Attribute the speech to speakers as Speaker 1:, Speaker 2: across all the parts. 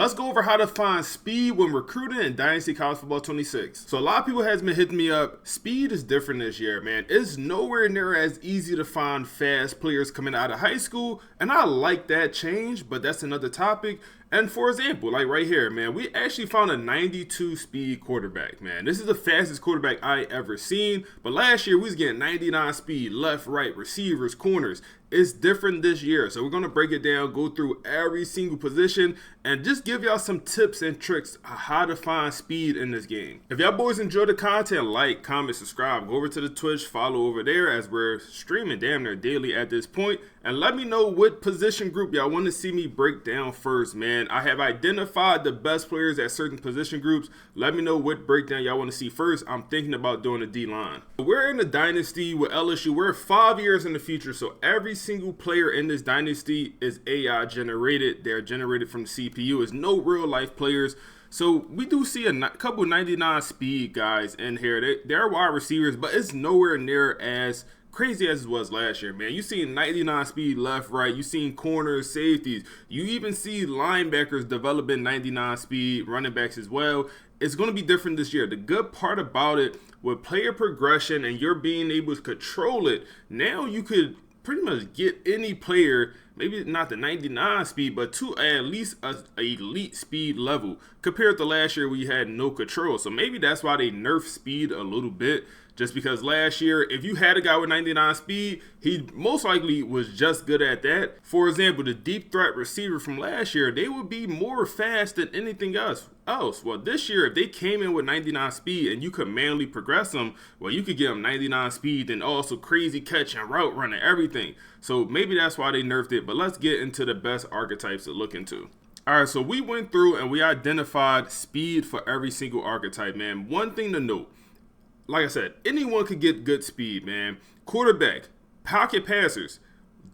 Speaker 1: Let's go over how to find speed when recruiting in Dynasty College Football 26. So a lot of people has been hitting me up. Speed is different this year, man. It's nowhere near as easy to find fast players coming out of high school, and I like that change, but that's another topic. And for example, like right here, man, we actually found a 92 speed quarterback, man. This is the fastest quarterback I ever seen, but last year we was getting 99 speed, left, right, receivers, corners. It's different this year, so we're going to break it down, go through every single position, and just give y'all some tips and tricks on how to find speed in this game. If y'all boys enjoy the content, like, comment, subscribe, go over to the Twitch, follow over there as we're streaming damn near daily at this point, and let me know what position group y'all want to see me break down first, man. I have identified the best players at certain position groups. Let me know what breakdown y'all want to see first. I'm thinking about doing a D-line. We're in the Dynasty with LSU. We're 5 years in the future, so every single player in this Dynasty is AI generated. They're generated from the CPU. It's no real life players. So we do see a couple 99 speed guys in here. They're wide receivers, but it's nowhere near as crazy as it was last year, man. You seen 99 speed left, right. You seen corners, safeties. You even see linebackers developing 99 speed, running backs as well. It's going to be different this year. The good part about it, with player progression and you're being able to control it, now you could pretty much get any player, maybe not the 99 speed, but to at least a elite speed level compared to last year we had no control. So maybe that's why they nerfed speed a little bit, just because last year if you had a guy with 99 speed, he most likely was just good at that. For example, the deep threat receiver from last year, they would be more fast than anything else. Well, this year, if they came in with 99 speed and you could manually progress them, well, you could give them 99 speed and also crazy catch and route running, everything. So maybe that's why they nerfed it, but let's get into the best archetypes to look into. All right, so we went through and we identified speed for every single archetype, man. One thing to note, like I said, anyone could get good speed, man. Quarterback, pocket passers,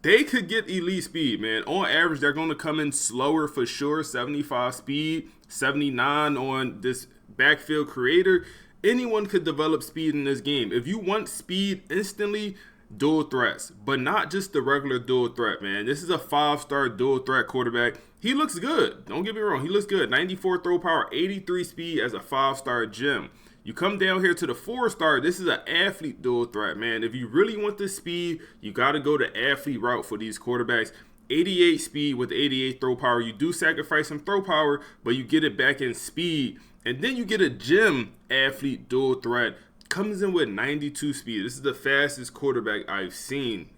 Speaker 1: they could get elite speed, man. On average, they're going to come in slower for sure. 75 speed, 79 on this backfield creator. Anyone could develop speed in this game. If you want speed instantly, dual threats, but not just the regular dual threat, man. This is a 5-star dual threat quarterback. He looks good. Don't get me wrong. He looks good. 94 throw power, 83 speed as a 5-star gem. You come down here to the 4-star, this is an athlete dual threat, man. If you really want the speed, you got to go the athlete route for these quarterbacks. 88 speed with 88 throw power. You do sacrifice some throw power, but you get it back in speed. And then you get a gem athlete dual threat. Comes in with 92 speed. This is the fastest quarterback I've seen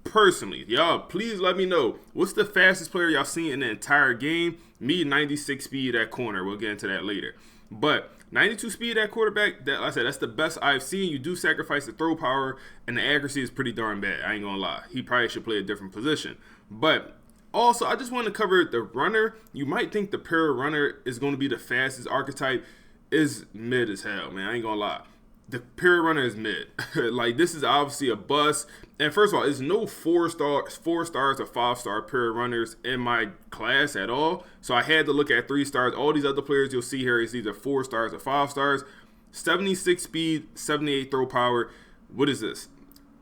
Speaker 1: personally. Y'all, please let me know. What's the fastest player y'all seen in the entire game? Me, 96 speed at corner. We'll get into that later. But 92 speed at quarterback, like I said, that's the best I've seen. You do sacrifice the throw power, and the accuracy is pretty darn bad. I ain't gonna lie. He probably should play a different position. But also, I just want to cover the runner. You might think the pure runner is going to be the fastest archetype. Is mid as hell, man. I ain't gonna lie. The pure runner is mid. Like, this is obviously a bust. And first of all, there's no 4 stars or 5-star pure runners in my class at all. So I had to look at 3 stars. All these other players you'll see here is either 4 stars or 5 stars. 76 speed, 78 throw power. What is this?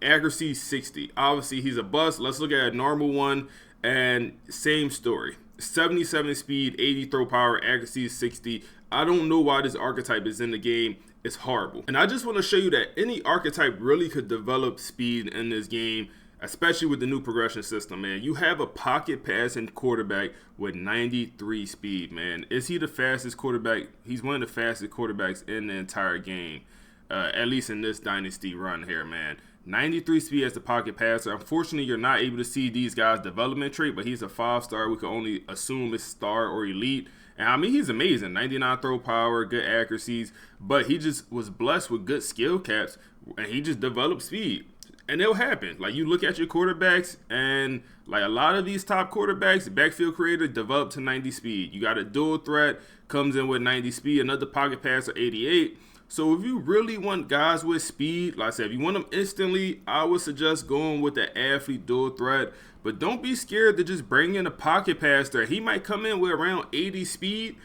Speaker 1: Accuracy 60. Obviously, he's a bust. Let's look at a normal one. And same story. 77 speed, 80 throw power, accuracy is 60. I don't know why this archetype is in the game. It's horrible. And I just want to show you that any archetype really could develop speed in this game, especially with the new progression system, man. You have a pocket passing quarterback with 93 speed, man. Is he the fastest quarterback? He's one of the fastest quarterbacks in the entire game, at least in this dynasty run here, man. 93 speed as the pocket passer. Unfortunately, you're not able to see these guys' development trait, but he's a 5-star. We can only assume it's star or elite. And I mean, he's amazing. 99 throw power, good accuracies, but he just was blessed with good skill caps, and he just developed speed. And it'll happen. Like, you look at your quarterbacks, and like a lot of these top quarterbacks, backfield creator developed to 90 speed. You got a dual threat, comes in with 90 speed, another pocket passer, 88. So if you really want guys with speed, like I said, if you want them instantly, I would suggest going with the athlete dual threat. But don't be scared to just bring in a pocket passer. He might come in with around 80 speed,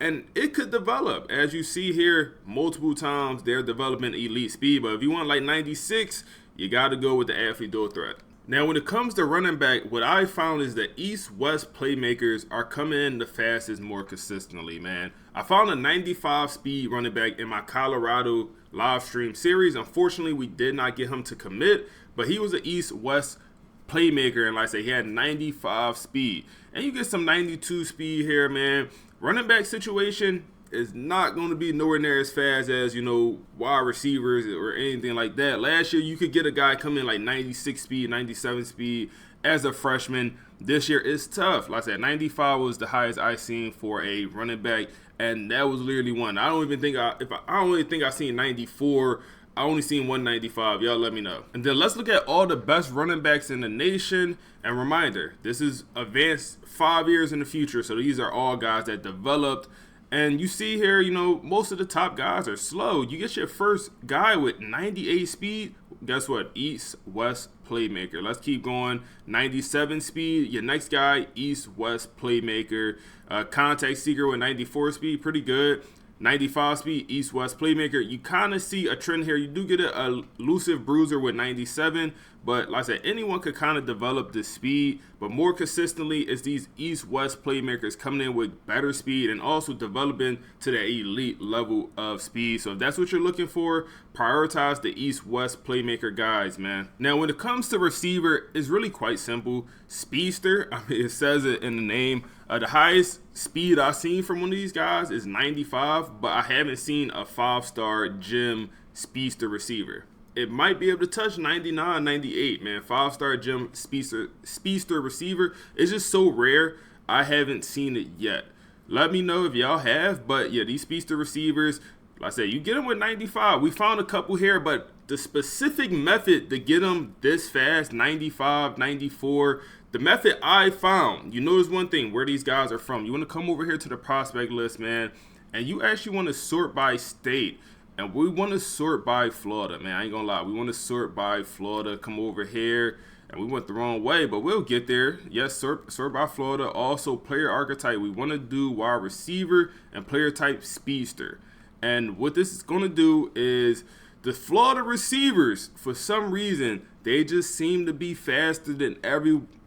Speaker 1: and it could develop. As you see here, multiple times they're developing elite speed. But if you want like 96, you got to go with the athlete dual threat. Now, when it comes to running back, what I found is that East-West playmakers are coming in the fastest more consistently, man. I found a 95 speed running back in my Colorado live stream series. Unfortunately, we did not get him to commit, but he was an East-West playmaker, and like I say, he had 95 speed. And you get some 92 speed here, man. Running back situation is not going to be nowhere near as fast as, wide receivers or anything like that. Last year, you could get a guy come in like 96 speed, 97 speed as a freshman. This year, it's tough. Like I said, 95 was the highest I seen for a running back, and that was literally one. I don't even think I've seen 94. I only seen 195. Y'all let me know. And then let's look at all the best running backs in the nation. And reminder, this is advanced 5 years in the future, so these are all guys that developed. And you see here, most of the top guys are slow. You get your first guy with 98 speed. Guess what? East-West playmaker. Let's keep going. 97 speed. Your next guy, East-West playmaker. Contact seeker with 94 speed. Pretty good. 95 speed, East-West playmaker. You kind of see a trend here. You do get a elusive bruiser with 97, but like I said, anyone could kind of develop this speed, but more consistently, it's these East-West playmakers coming in with better speed and also developing to the elite level of speed. So if that's what you're looking for, prioritize the East-West playmaker guys, man. Now, when it comes to receiver, it's really quite simple. Speedster, it says it in the name. The highest speed I've seen from one of these guys is 95, but I haven't seen a 5-star gym speedster receiver. It might be able to touch 99, 98, man. 5-star gym speedster receiver is just so rare. I haven't seen it yet. Let me know if y'all have, but yeah, these speedster receivers, like I said, you get them with 95. We found a couple here, but the specific method to get them this fast, 95, 94, the method I found, you notice one thing, where these guys are from. You want to come over here to the prospect list, man, and you actually want to sort by state. And we want to sort by Florida, man. I ain't going to lie. We want to sort by Florida. Come over here. And we went the wrong way, but we'll get there. Yes, sort by Florida. Also, player archetype. We want to do wide receiver and player type speedster. And what this is going to do is the Florida receivers, for some reason, they just seem to be faster than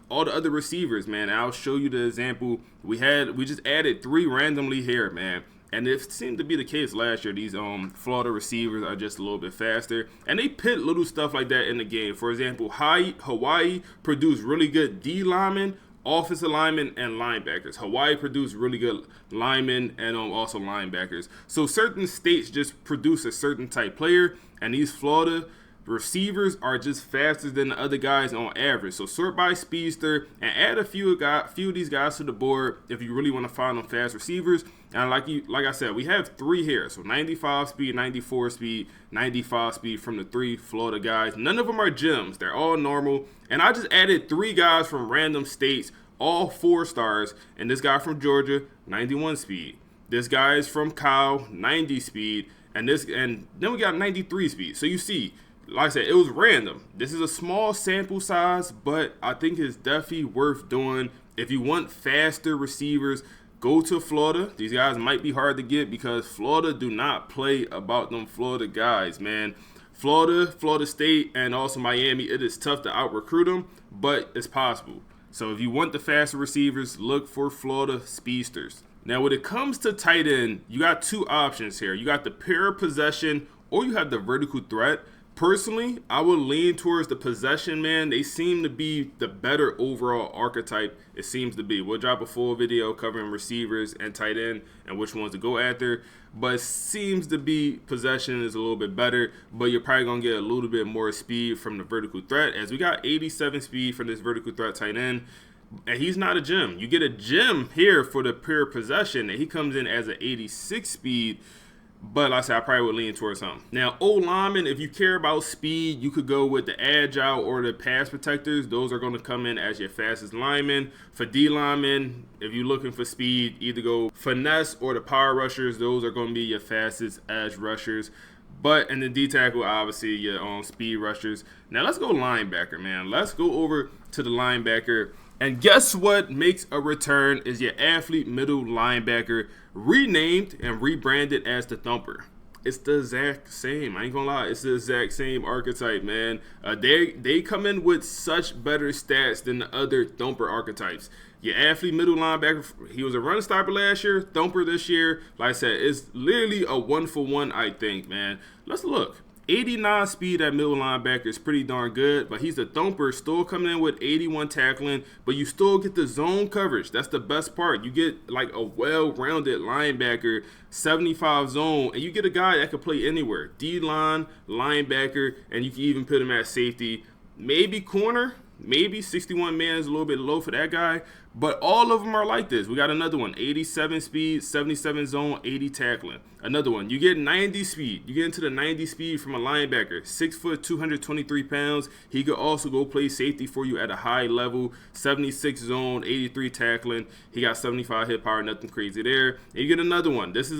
Speaker 1: all the other receivers, man. I'll show you the example. We just added 3 randomly here, man. And it seemed to be the case last year. These Florida receivers are just a little bit faster. And they pit little stuff like that in the game. For example, Hawaii produced really good D linemen, offensive linemen, and linebackers. Hawaii produced really good linemen and also linebackers. So certain states just produce a certain type player. And these Florida receivers are just faster than the other guys on average. So sort by speedster and add a few of these guys to the board if you really want to find them fast receivers. And like I said, we have 3 here. So 95 speed, 94 speed, 95 speed from the 3 Florida guys. None of them are gems. They're all normal. And I just added 3 guys from random states, all 4 stars. And this guy from Georgia, 91 speed. This guy is from Cal, 90 speed. And then we got 93 speed. So you see, like I said, it was random. This is a small sample size, but I think it's definitely worth doing. If you want faster receivers, go to Florida. These guys might be hard to get because Florida do not play about them Florida guys, man. Florida State, and also Miami, it is tough to out-recruit them, but it's possible. So if you want the faster receivers, look for Florida speedsters. Now, when it comes to tight end, you got 2 options here. You got the pure possession, or you have the vertical threat. Personally, I would lean towards the possession, man. They seem to be the better overall archetype, it seems to be. We'll drop a full video covering receivers and tight end and which ones to go after. But it seems to be possession is a little bit better, but you're probably going to get a little bit more speed from the vertical threat, as we got 87 speed from this vertical threat tight end. And he's not a gem. You get a gem here for the pure possession, and he comes in as an 86 speed. But like I said, I probably would lean towards him. Now, O-lineman, if you care about speed, you could go with the agile or the pass protectors. Those are going to come in as your fastest linemen. For D-linemen, if you're looking for speed, either go finesse or the power rushers. Those are going to be your fastest edge rushers. But in the D-tackle, obviously, your own speed rushers. Now, let's go linebacker, man. Let's go over to the linebacker. And guess what makes a return is your athlete middle linebacker, renamed and rebranded as the Thumper. It's the exact same. I ain't gonna lie. It's the exact same archetype, man. They come in with such better stats than the other thumper archetypes. Your athlete middle linebacker, he was a run stopper last year, thumper this year. Like I said, it's literally a 1-for-1, I think, man. Let's look. 89 speed at middle linebacker is pretty darn good, but he's the thumper, still coming in with 81 tackling, but you still get the zone coverage. That's the best part. You get like a well-rounded linebacker, 75 zone, and you get a guy that can play anywhere. D-line, linebacker, and you can even put him at safety. Maybe corner, maybe 61 man is a little bit low for that guy, but all of them are like this. We got another one, 87 speed, 77 zone, 80 tackling. Another one, you get 90 speed. You get into the 90 speed from a linebacker, 6 foot, 223 pounds. He could also go play safety for you at a high level, 76 zone, 83 tackling. He got 75 hit power, nothing crazy there. And you get another one. This is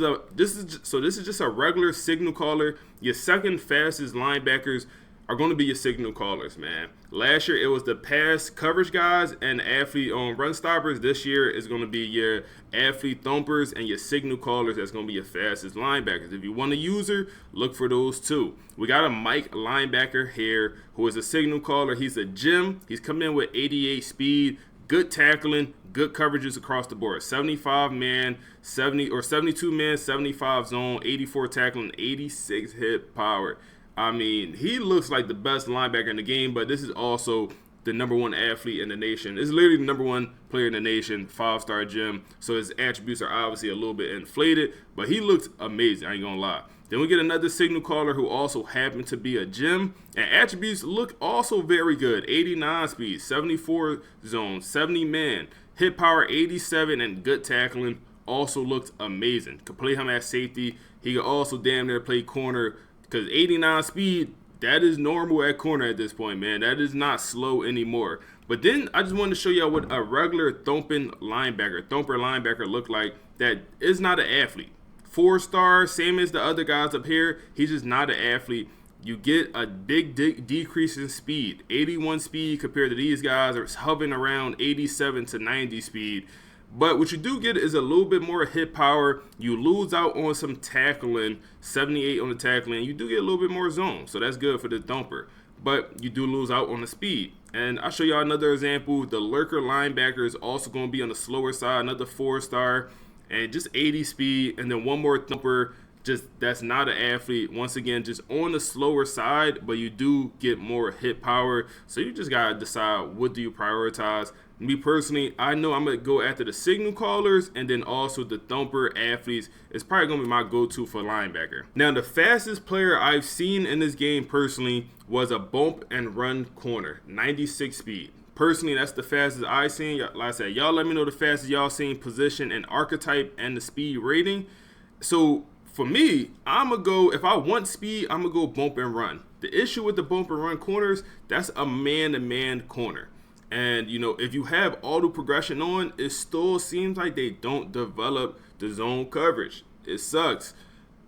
Speaker 1: just a regular signal caller. Your second fastest linebackers are going to be your signal callers, man. Last year, it was the pass coverage guys and athlete run stoppers. This year, is going to be your athlete thumpers and your signal callers. That's going to be your fastest linebackers. If you want a user, look for those too. We got a Mike linebacker here who is a signal caller. He's a gem. He's coming in with 88 speed, good tackling, good coverages across the board. 75 man, 72 man, 75 zone, 84 tackling, 86 hit power. I mean, he looks like the best linebacker in the game, but this is also the #1 athlete in the nation. It's literally the #1 player in the nation, 5-star gem. So his attributes are obviously a little bit inflated, but he looks amazing, I ain't gonna lie. Then we get another signal caller who also happened to be a gem, and attributes look also very good. 89 speed, 74 zone, 70 man, hit power 87, and good tackling also looked amazing. Could play him at safety. He could also damn near play corner, because 89 speed, that is normal at corner at this point, man. That is not slow anymore. But then I just wanted to show y'all what a regular thumper linebacker look like that is not an athlete. 4-star, same as the other guys up here. He's just not an athlete. You get a big decrease in speed. 81 speed compared to these guys are hovering around 87 to 90 speed. But what you do get is a little bit more hit power. You lose out on some tackling, 78 on the tackling. You do get a little bit more zone, so that's good for the thumper. But you do lose out on the speed. And I'll show y'all another example. The lurker linebacker is also going to be on the slower side, another 4-star, and just 80 speed. And then one more thumper, just that's not an athlete. Once again, just on the slower side, but you do get more hit power. So you just got to decide, what do you prioritize? Me personally, I know I'm going to go after the signal callers, and then also the thumper athletes is probably going to be my go-to for linebacker. Now, the fastest player I've seen in this game personally was a bump and run corner, 96 speed. Personally, that's the fastest I've seen. Like I said, y'all let me know the fastest y'all seen position and archetype and the speed rating. So for me, I'm going to go, if I want speed, I'm going to go bump and run. The issue with the bump and run corners, that's a man-to-man corner. And, you know, if you have auto progression on, it still seems like they don't develop the zone coverage. It sucks.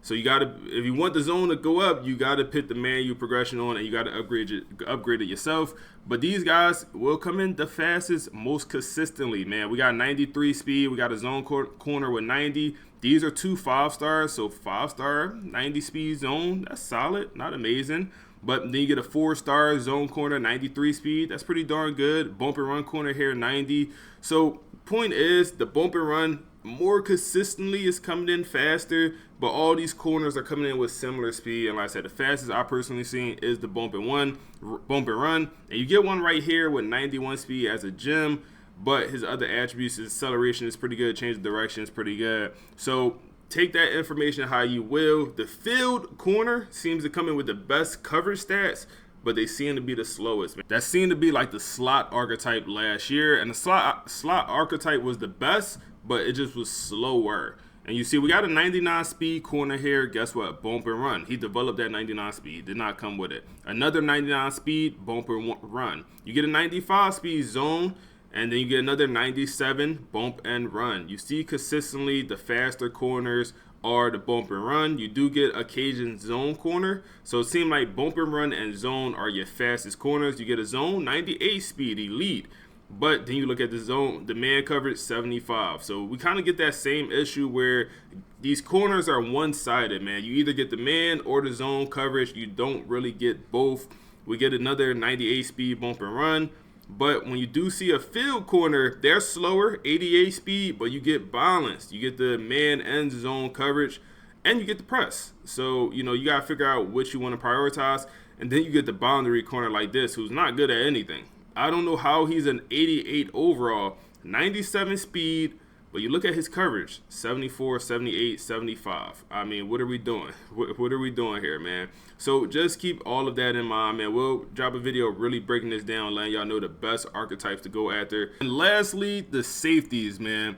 Speaker 1: So you got to, if you want the zone to go up, you got to put the manual progression on, and you got to upgrade it yourself. But these guys will come in the fastest, most consistently, man. We got 93 speed. We got a zone corner with 90. These are 2 5-stars, so 5-star, 90 speed zone. That's solid, not amazing. But then you get a 4-star zone corner, 93 speed. That's pretty darn good. Bump and run corner here, 90. So point is, the bump and run more consistently is coming in faster, but all these corners are coming in with similar speed. And like I said, the fastest I personally seen is the bump and run. And you get one right here with 91 speed as a gem, but his other attributes, his acceleration is pretty good, change of direction is pretty good. So take that information how you will. The field corner seems to come in with the best coverage stats, but they seem to be the slowest. That seemed to be like the slot archetype last year, and the slot archetype was the best, but it just was slower. And you see, we got a 99 speed corner here. Guess what? Bump and run. He developed that 99 speed. Did not come with it. Another 99 speed, bump and run. You get a 95 speed zone, and then you get another 97 bump and run. You see consistently the faster corners are the bump and run. You do get occasion zone corner. So it seems like bump and run and zone are your fastest corners. You get a zone 98 speed elite. But then you look at the zone, the man coverage 75. So we kind of get that same issue where these corners are one-sided, man. You either get the man or the zone coverage. You don't really get both. We get another 98 speed bump and run. But when you do see a field corner, they're slower, 88 speed, but you get balanced. You get the man and zone coverage, and you get the press. So, you know, you got to figure out which you want to prioritize. And then you get the boundary corner like this, who's not good at anything. I don't know how he's an 88 overall, 97 speed, but you look at his coverage, 74, 78, 75. I mean, what are we doing? What are we doing here, man? So just keep all of that in mind, man. We'll drop a video really breaking this down, letting y'all know the best archetypes to go after. And lastly, the safeties, man.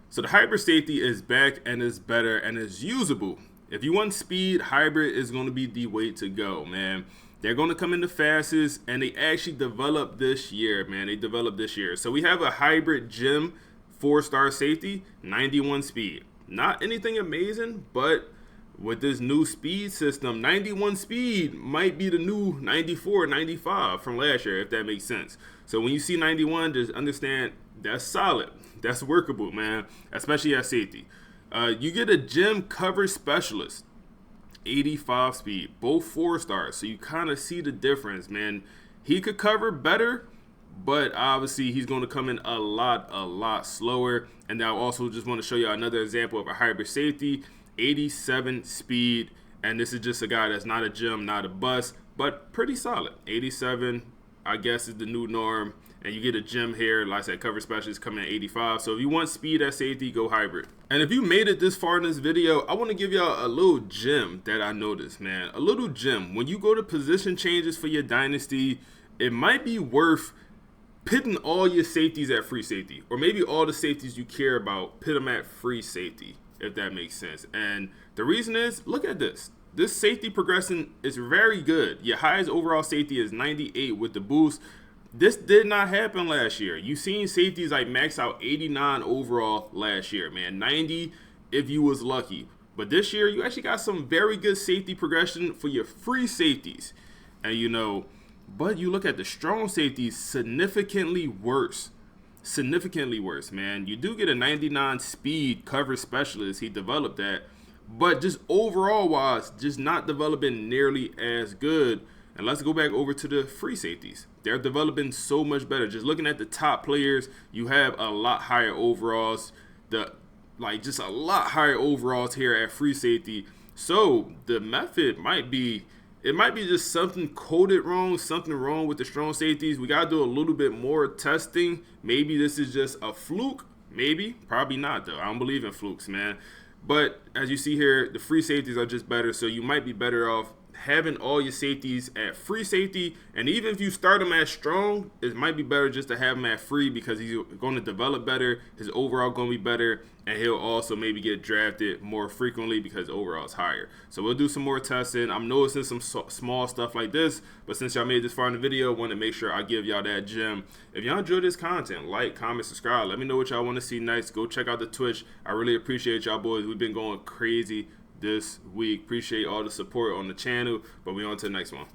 Speaker 1: So the hybrid safety is back and is better and is usable. If you want speed, hybrid is going to be the way to go, man. They're going to come in the fastest, and they actually developed this year, man. They developed this year. So we have a hybrid gym 4-star safety, 91 speed. Not anything amazing, but with this new speed system, 91 speed might be the new 94, 95 from last year, if that makes sense. So when you see 91, just understand that's solid. That's workable, man, especially at safety. You get a gym coverage specialist, 85 speed, both 4-stars. So you kind of see the difference, man. He could cover better, but obviously he's going to come in a lot slower. And I also just want to show you another example of a hybrid safety, 87 speed. And this is just a guy that's not a gym, not a bust, but pretty solid. 87, I guess, is the new norm. And you get a gym here, like I said, coverage specialist coming at 85. So if you want speed at safety, go hybrid. And if you made it this far in this video, I want to give y'all a little gem that I noticed, man. A little gem. When you go to position changes for your dynasty, it might be worth pitting all your safeties at free safety. Or maybe all the safeties you care about, pit them at free safety, if that makes sense. And the reason is, look at this. This safety progression is very good. Your highest overall safety is 98 with the boost. This did not happen last year. You've seen safeties like max out 89 overall last year, man. 90 if you was lucky. But this year, you actually got some very good safety progression for your free safeties. And you know, but you look at the strong safeties, significantly worse. Significantly worse, man. You do get a 99 speed coverage specialist. He developed that. But just overall wise, just not developing nearly as good. And let's go back over to the free safeties. They're developing so much better. Just looking at the top players, you have a lot higher overalls. Just a lot higher overalls here at free safety. So the method might be, just something coded wrong, something wrong with the strong safeties. We gotta do a little bit more testing. Maybe this is just a fluke. Maybe, probably not though. I don't believe in flukes, man. But as you see here, the free safeties are just better. So you might be better off having all your safeties at free safety. And even if you start him at strong, it might be better just to have him at free, because he's going to develop better, his overall going to be better, and he'll also maybe get drafted more frequently because overall is higher. So we'll do some more testing. I'm noticing some small stuff like this, but since y'all made this far in the video, I want to make sure I give y'all that gem. If y'all enjoyed this content, like, comment, subscribe. Let me know what y'all want to see next. Go check out the Twitch. I really appreciate y'all boys. We've been going crazy this week. Appreciate all the support on the channel, but we on to the next one.